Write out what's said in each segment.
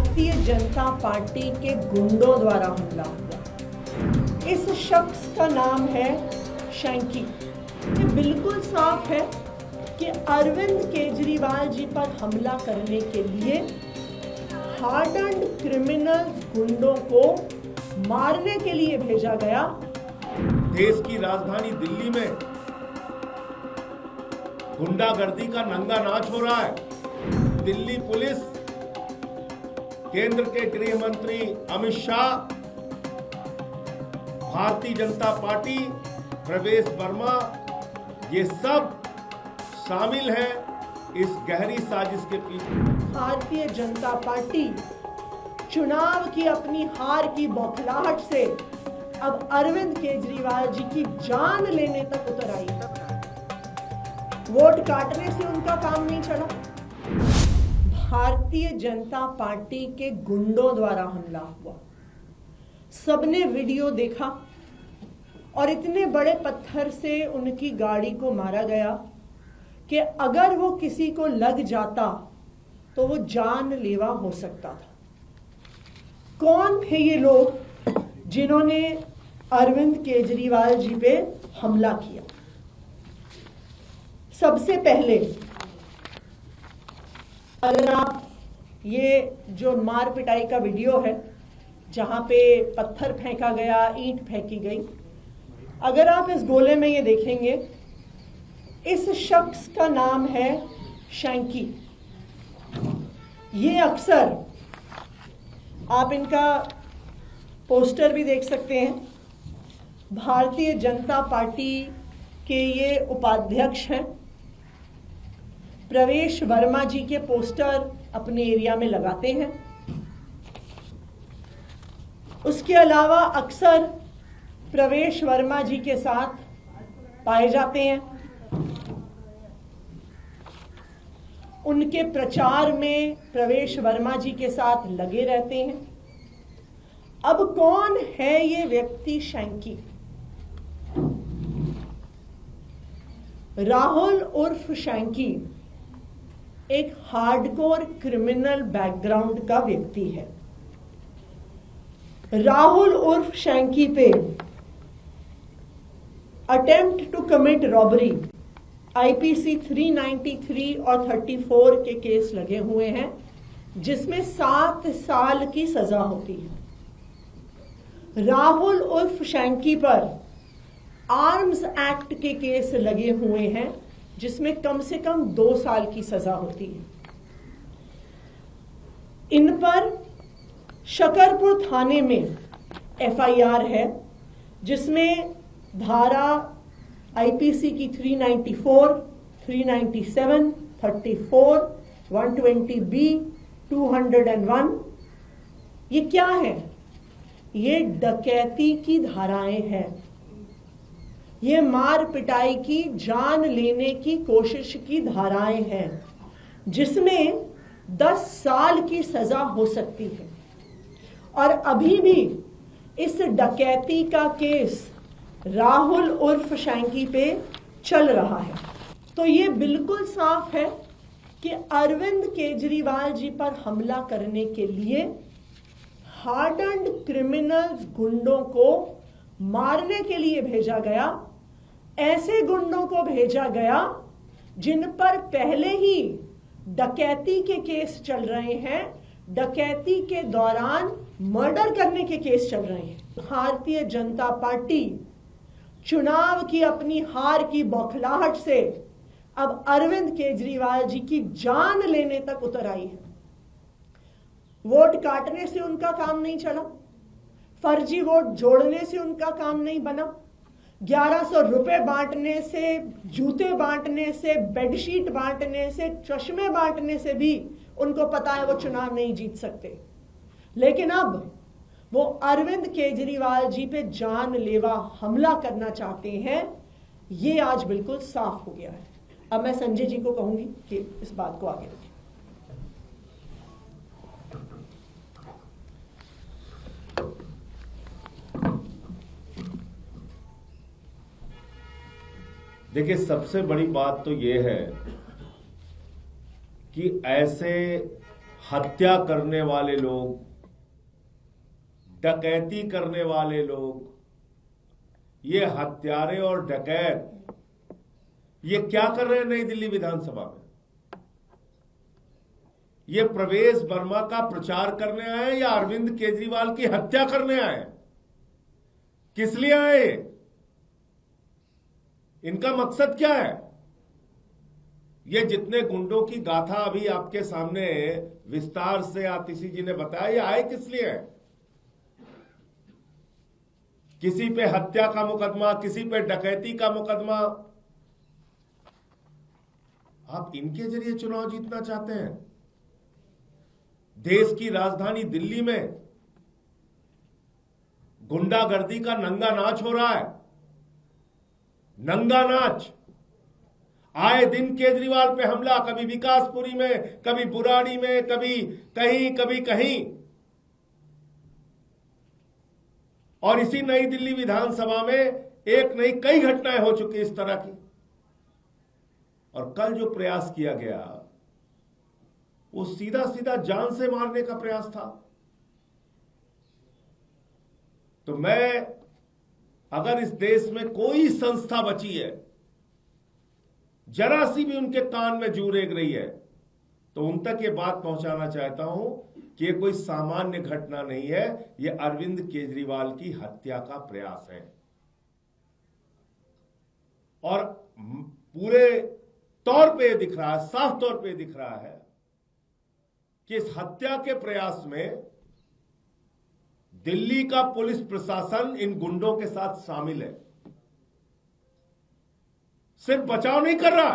Bharatiya Janata party के गुंडों द्वारा हमला हुआ। इस शख्स का नाम है शैंकी। ये बिल्कुल साफ है कि अरविंद केजरीवाल जी पर हमला करने के लिए हार्डन्ड क्रिमिनल्स गुंडों को मारने के लिए भेजा गया। देश की राजधानी दिल्ली में गुंडागर्दी का नंगा नाच हो रहा है। दिल्ली पुलिस, केंद्र के गृह मंत्री अमित शाह, भारतीय जनता पार्टी, प्रवेश वर्मा, ये सब शामिल हैं इस गहरी साजिश के पीछे। भारतीय जनता पार्टी चुनाव की अपनी हार की बौखलाहट से अब अरविंद केजरीवाल जी की जान लेने तक उतर आई। वोट काटने से उनका काम नहीं चला। भारतीय जनता पार्टी के गुंडों द्वारा हमला हुआ। सबने वीडियो देखा और इतने बड़े पत्थर से उनकी गाड़ी को मारा गया कि अगर वो किसी को लग जाता तो वो जानलेवा हो सकता था। कौन थे ये लोग जिन्होंने अरविंद केजरीवाल जी पे हमला किया? सबसे पहले अगर आप ये जो मार पिटाई का वीडियो है जहां पे पत्थर फेंका गया, ईंट फेंकी गई, अगर आप इस गोले में ये देखेंगे, इस शख्स का नाम है शैंकी। ये अक्सर आप इनका पोस्टर भी देख सकते हैं। भारतीय जनता पार्टी के ये उपाध्यक्ष हैं। प्रवेश वर्मा जी के पोस्टर अपने एरिया में लगाते हैं। उसके अलावा अक्सर प्रवेश वर्मा जी के साथ पाए जाते हैं। उनके प्रचार में प्रवेश वर्मा जी के साथ लगे रहते हैं। अब कौन है ये व्यक्ति शैंकी? राहुल उर्फ शैंकी एक हार्डकोर क्रिमिनल बैकग्राउंड का व्यक्ति है। राहुल उर्फ शैंकी पे attempt to commit robbery IPC 393 और 34 के केस लगे हुए हैं, जिसमें 7 साल की सजा होती है। राहुल उर्फ शैंकी पर आर्म्स एक्ट के केस लगे हुए हैं, जिसमें कम से कम 2 साल की सजा होती है। इन पर शकरपुर थाने में एफआईआर है, जिसमें धारा आईपीसी की 394, 397, 34, 120B, 201, ये क्या है? ये डकैती की धाराएं हैं। ये मार पिटाई की, जान लेने की कोशिश की धाराएं हैं, जिसमें 10 साल की सजा हो सकती है। और अभी भी इस डकैती का केस राहुल उर्फ शैंकी पे चल रहा है। तो ये बिल्कुल साफ है कि अरविंद केजरीवाल जी पर हमला करने के लिए हार्डन्ड क्रिमिनल्स गुंडों को मारने के लिए भेजा गया। ऐसे गुंडों को भेजा गया जिन पर पहले ही डकैती के केस चल रहे हैं, डकैती के दौरान मर्डर करने के केस चल रहे हैं। भारतीय जनता पार्टी चुनाव की अपनी हार की बौखलाहट से अब अरविंद केजरीवाल जी की जान लेने तक उतर आई है। वोट काटने से उनका काम नहीं चला। फर्जी वोट जोड़ने से उनका काम नहीं बना। 1100 रुपए बांटने से, जूते बांटने से, बेडशीट बांटने से, चश्मे बांटने से भी उनको पता है वो चुनाव नहीं जीत सकते। लेकिन अब वो अरविंद केजरीवाल जी पे जानलेवा हमला करना चाहते हैं। ये आज बिल्कुल साफ हो गया है। अब मैं संजय जी को कहूंगी कि इस बात को आगे रखें। देखिए, सबसे बड़ी बात तो ये है कि ऐसे हत्या करने वाले लोग, डकैती करने वाले लोग, ये हत्यारे और डकैत ये क्या कर रहे हैं नई दिल्ली विधानसभा में? ये प्रवेश वर्मा का प्रचार करने आए या अरविंद केजरीवाल की हत्या करने आए? किस लिए आए? इनका मकसद क्या है? ये जितने गुंडों की गाथा अभी आपके सामने विस्तार से आतिशी जी ने बताया, ये आए किस लिए है? किसी पे हत्या का मुकदमा, किसी पे डकैती का मुकदमा, आप इनके जरिए चुनाव जीतना चाहते हैं? देश की राजधानी दिल्ली में गुंडागर्दी का नंगा नाच हो रहा है, नंगा नाच। आए दिन केजरीवाल पे हमला, कभी विकासपुरी में, कभी बुराड़ी में, कभी कहीं। और इसी नई दिल्ली विधानसभा में एक नहीं कई घटनाएं हो चुकी इस तरह की। और कल जो प्रयास किया गया वो सीधा सीधा जान से मारने का प्रयास था। तो मैं, अगर इस देश में कोई संस्था बची है, जरा सी भी उनके कान में जू रेंग रही है, तो उन तक ये बात पहुंचाना चाहता हूं कि ये कोई सामान्य घटना नहीं है, ये अरविंद केजरीवाल की हत्या का प्रयास है। और पूरे तौर पे दिख रहा है, साफ तौर पे दिख रहा है कि इस हत्या के प्रयास में दिल्ली का पुलिस प्रशासन इन गुंडों के साथ शामिल है। सिर्फ बचाव नहीं कर रहा,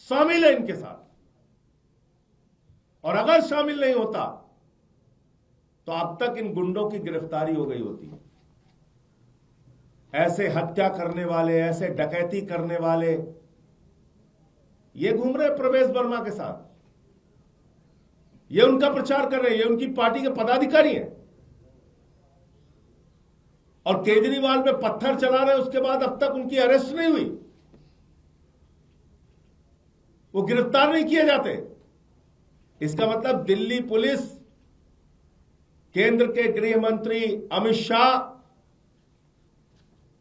शामिल है इनके साथ। और अगर शामिल नहीं होता तो अब तक इन गुंडों की गिरफ्तारी हो गई होती। ऐसे हत्या करने वाले, ऐसे डकैती करने वाले ये घूम रहे प्रवेश वर्मा के साथ, ये उनका प्रचार कर रहे हैं, ये उनकी पार्टी के पदाधिकारी हैं। और केजरीवाल पे पत्थर चला रहे, उसके बाद अब तक उनकी अरेस्ट नहीं हुई, वो गिरफ्तार नहीं किए जाते। इसका मतलब दिल्ली पुलिस, केंद्र के गृह मंत्री अमित शाह,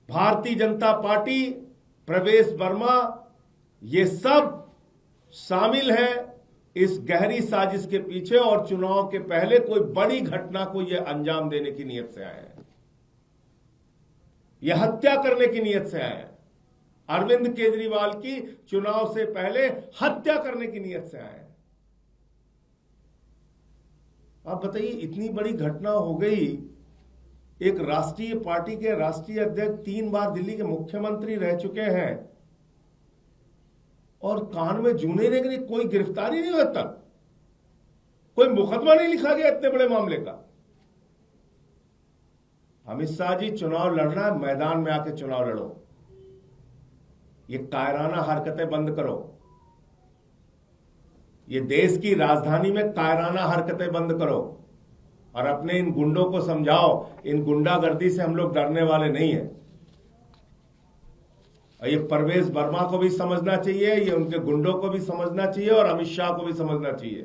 भारतीय जनता पार्टी, प्रवेश वर्मा, ये सब शामिल है इस गहरी साजिश के पीछे। और चुनाव के पहले कोई बड़ी घटना को यह अंजाम देने की नीयत से आए हैं, यह हत्या करने की नीयत से आए हैं। अरविंद केजरीवाल की चुनाव से पहले हत्या करने की नीयत से आए हैं। आप बताइए, इतनी बड़ी घटना हो गई, एक राष्ट्रीय पार्टी के राष्ट्रीय अध्यक्ष 3 बार दिल्ली के मुख्यमंत्री रह चुके हैं और कान में जूने रेंग रही, कोई गिरफ्तारी नहीं हुई तक, कोई मुकदमा नहीं लिखा गया इतने बड़े मामले का। अमित शाह जी, चुनाव लड़ना है, मैदान में आके चुनाव लड़ो, ये कायराना हरकतें बंद करो। ये देश की राजधानी में कायराना हरकतें बंद करो और अपने इन गुंडों को समझाओ, इन गुंडागर्दी से हम लोग डरने वाले नहीं हैं। और ये प्रवेश वर्मा को भी समझना चाहिए, ये उनके गुंडों को भी समझना चाहिए और अमित शाह को भी समझना चाहिए।